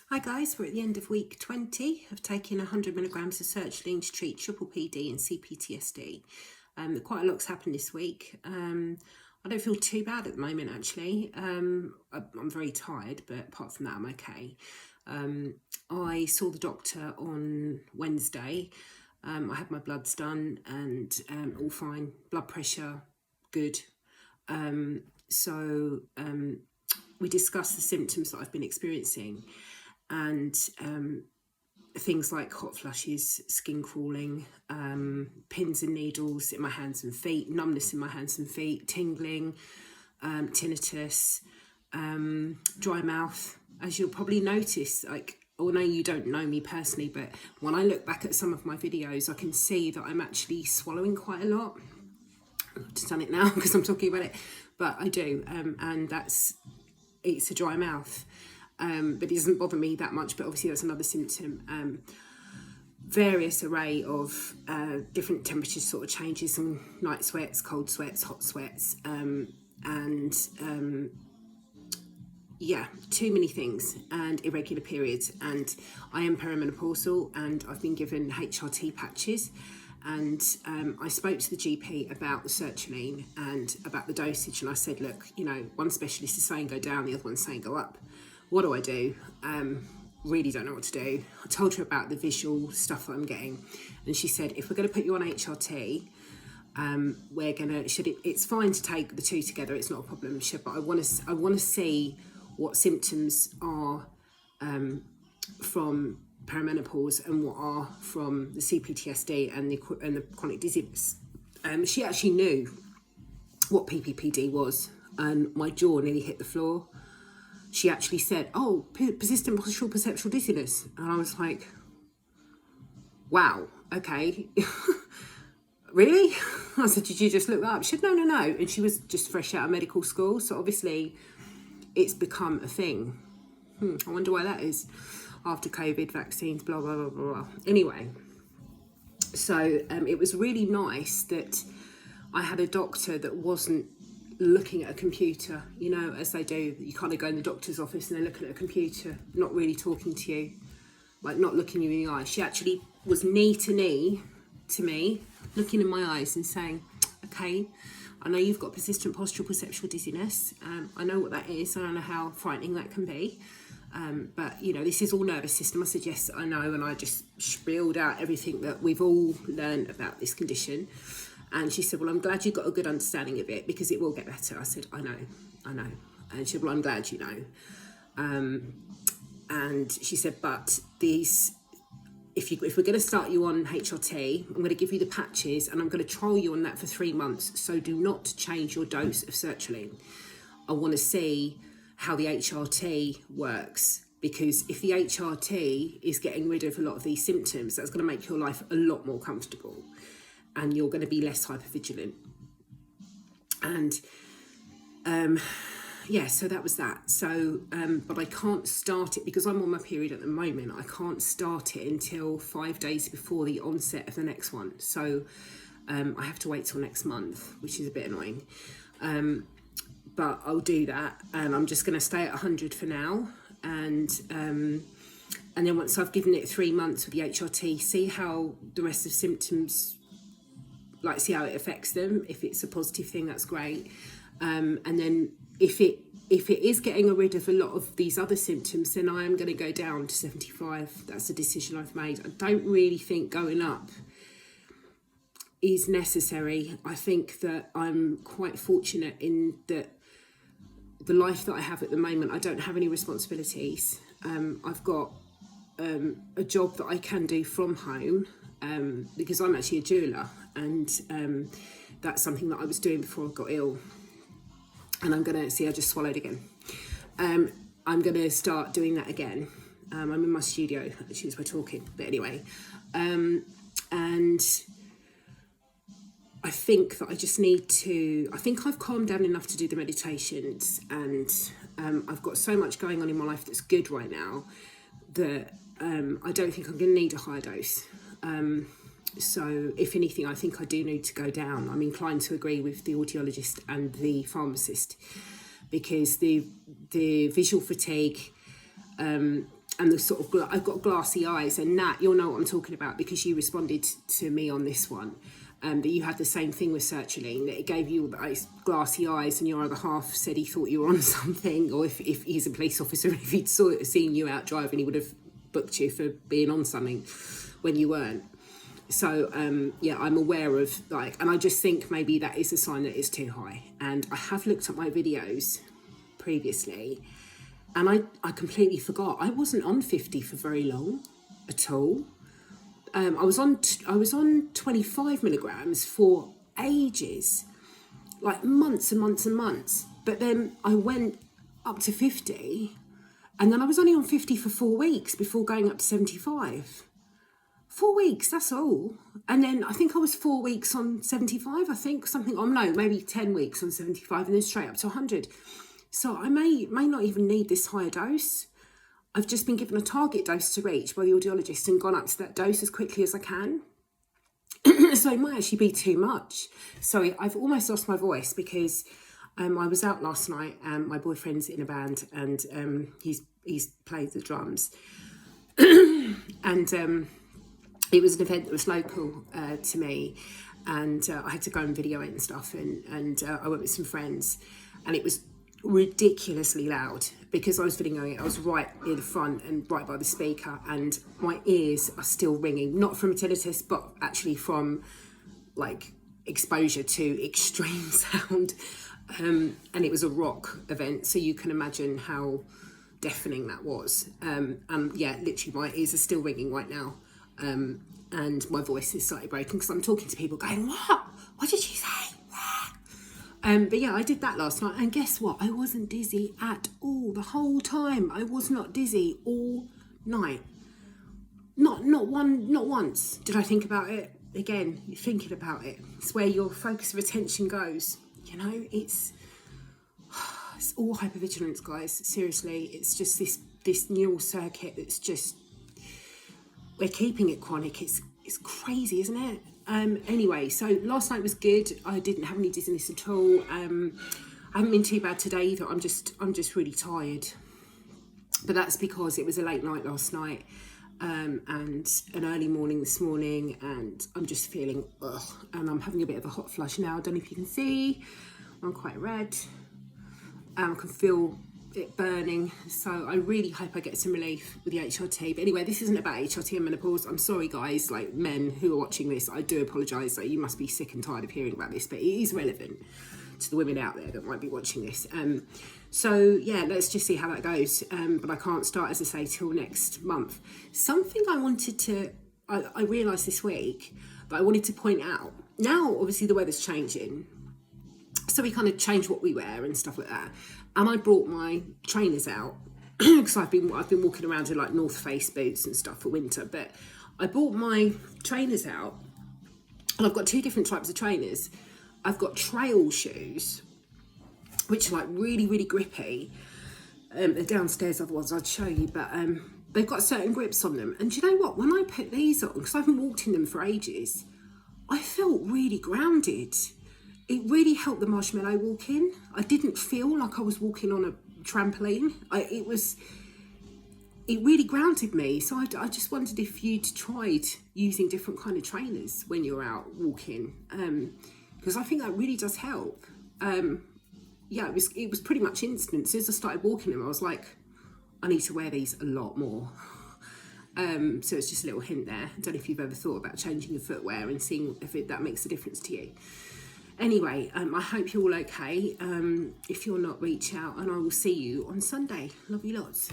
Hi guys, we're at the end of week 20 of taking 100 milligrams of sertraline to treat PPPD and CPTSD. Quite a lot's happened this week. I don't feel too bad at the moment actually. I'm very tired, but apart from that I'm okay. I saw the doctor on Wednesday. I had my bloods done and all fine. Blood pressure, good. We discussed the symptoms that I've been experiencing, and things like hot flushes, skin crawling, pins and needles in my hands and feet, numbness in my hands and feet, tingling, tinnitus, dry mouth. As you'll probably notice, although you don't know me personally, but when I look back at some of my videos, I can see that I'm actually swallowing quite a lot. I've just done it now because I'm talking about it, but I do, and it's a dry mouth. But it doesn't bother me that much, but obviously that's another symptom. Various array of different temperature sort of changes, and night sweats, cold sweats, hot sweats, too many things, and irregular periods. And I am perimenopausal, and I've been given HRT patches. And I spoke to the GP about the sertraline and about the dosage, and I said, look, one specialist is saying go down, the other one's saying go up. What do I do? Really don't know what to do. I told her about the visual stuff that I'm getting, and she said, if we're going to put you on HRT, it's fine to take the two together, it's not a problem. She said, but I want to see what symptoms are from perimenopause and what are from the CPTSD and the chronic dizziness. She actually knew what PPPD was, and my jaw nearly hit the floor. She actually said, oh, persistent postural perceptual dizziness. And I was like, wow, okay. Really? I said, did you just look that up? She said, no. And she was just fresh out of medical school. So obviously it's become a thing. I wonder why that is. After COVID, vaccines, blah, blah, blah, blah, blah. Anyway, so it was really nice that I had a doctor that wasn't looking at a computer, as they do. You kind of go in the doctor's office and they're looking at a computer, not really talking to you, like not looking you in the eye. She actually was knee to knee to me, looking in my eyes and saying, okay, I know you've got persistent postural perceptual dizziness. I know what that is. I don't know how frightening that can be. But this is all nervous system. I said, yes, I know. And I just spieled out everything that we've all learned about this condition. And she said, well, I'm glad you got a good understanding of it because it will get better. I said, I know. And she said, well, I'm glad you know. And she said, but if we're going to start you on HRT, I'm going to give you the patches and I'm going to trial you on that for 3 months. So do not change your dose of sertraline. I want to see how the HRT works, because if the HRT is getting rid of a lot of these symptoms, that's going to make your life a lot more comfortable and you're going to be less hypervigilant. And so that was that. So but I can't start it because I'm on my period at the moment. I can't start it until 5 days before the onset of the next one. So I have to wait till next month, which is a bit annoying. But I'll do that, and I'm just going to stay at 100 for now, and then once I've given it 3 months with the HRT, see how the rest of symptoms, see how it affects them. If it's a positive thing, that's great, and then if it is getting rid of a lot of these other symptoms, then I am going to go down to 75. That's a decision I've made. I don't really think going up is necessary. I think that I'm quite fortunate in that the life that I have at the moment, I don't have any responsibilities. I've got a job that I can do from home because I'm actually a jeweler, and that's something that I was doing before I got ill. And I'm going to see, I just swallowed again. I'm going to start doing that again. I'm in my studio actually as we're talking, but anyway, and I think that I just need to, I think I've calmed down enough to do the meditations, and I've got so much going on in my life that's good right now that I don't think I'm going to need a higher dose. So if anything, I think I do need to go down. I'm inclined to agree with the audiologist and the pharmacist, because the visual fatigue, and the sort of, I've got glassy eyes, and Nat, you'll know what I'm talking about because you responded to me on this one, that you had the same thing with sertraline, that it gave you those glassy eyes, and your other half said he thought you were on something, or if he's a police officer, if he'd seen you out driving, he would have booked you for being on something when you weren't. So yeah, I'm aware of and I just think maybe that is a sign that it's too high. And I have looked at my videos previously, and I completely forgot. I wasn't on 50 for very long at all. I was on 25 milligrams for ages, like months and months and months. But then I went up to 50, and then I was only on 50 for 4 weeks before going up to 75. 4 weeks, that's all. And then I think I was 4 weeks on 75, maybe 10 weeks on 75, and then straight up to 100. So I may not even need this higher dose. I've just been given a target dose to reach by the audiologist and gone up to that dose as quickly as I can. So it might actually be too much. Sorry, I've almost lost my voice because I was out last night. My boyfriend's in a band, and he's played the drums. And it was an event that was local to me, and I had to go and video it and stuff, and I went with some friends, and it was ridiculously loud because I was videoing it. I was right near the front and right by the speaker, and my ears are still ringing, not from tinnitus, but actually from exposure to extreme sound. And it was a rock event, so you can imagine how deafening that was. And yeah, literally my ears are still ringing right now. And my voice is slightly broken because I'm talking to people going, what did you say? But yeah, I did that last night, and guess what? I wasn't dizzy at all the whole time. I was not dizzy all night. Not once did I think about it. Again, you're thinking about it. It's where your focus of attention goes. You know, it's all hypervigilance, guys. Seriously, it's just this neural circuit that's just, we're keeping it chronic. It's crazy, isn't it? Anyway, so last night was good. I didn't have any dizziness at all. I haven't been too bad today either. I'm just really tired. But that's because it was a late night last night, and an early morning this morning, and I'm just feeling and I'm having a bit of a hot flush now. I don't know if you can see. I'm quite red. I can feel it burning, so I really hope I get some relief with the HRT. But anyway, this isn't about HRT and menopause. I'm sorry, guys, men who are watching this. I do apologise. You must be sick and tired of hearing about this, but it is relevant to the women out there that might be watching this. So yeah, let's just see how that goes. But I can't start, as I say, till next month. Something I wanted to, I realised this week that I wanted to point out. Now, obviously, the weather's changing, so we kind of change what we wear and stuff like that. And I brought my trainers out because I've been walking around in North Face boots and stuff for winter. But I brought my trainers out, and I've got two different types of trainers. I've got trail shoes, which are really, really grippy. They're downstairs, otherwise I'd show you. But they've got certain grips on them. And do you know what? When I put these on, because I haven't walked in them for ages, I felt really grounded. It really helped the marshmallow walking. I didn't feel like I was walking on a trampoline. It really grounded me. So I just wondered if you'd tried using different kind of trainers when you're out walking, because I think that really does help. Yeah, it was pretty much instant. As soon as I started walking them, I was like, I need to wear these a lot more. So it's just a little hint there. I don't know if you've ever thought about changing your footwear and seeing if that makes a difference to you. Anyway, I hope you're all okay. If you're not, reach out, and I will see you on Sunday. Love you lots.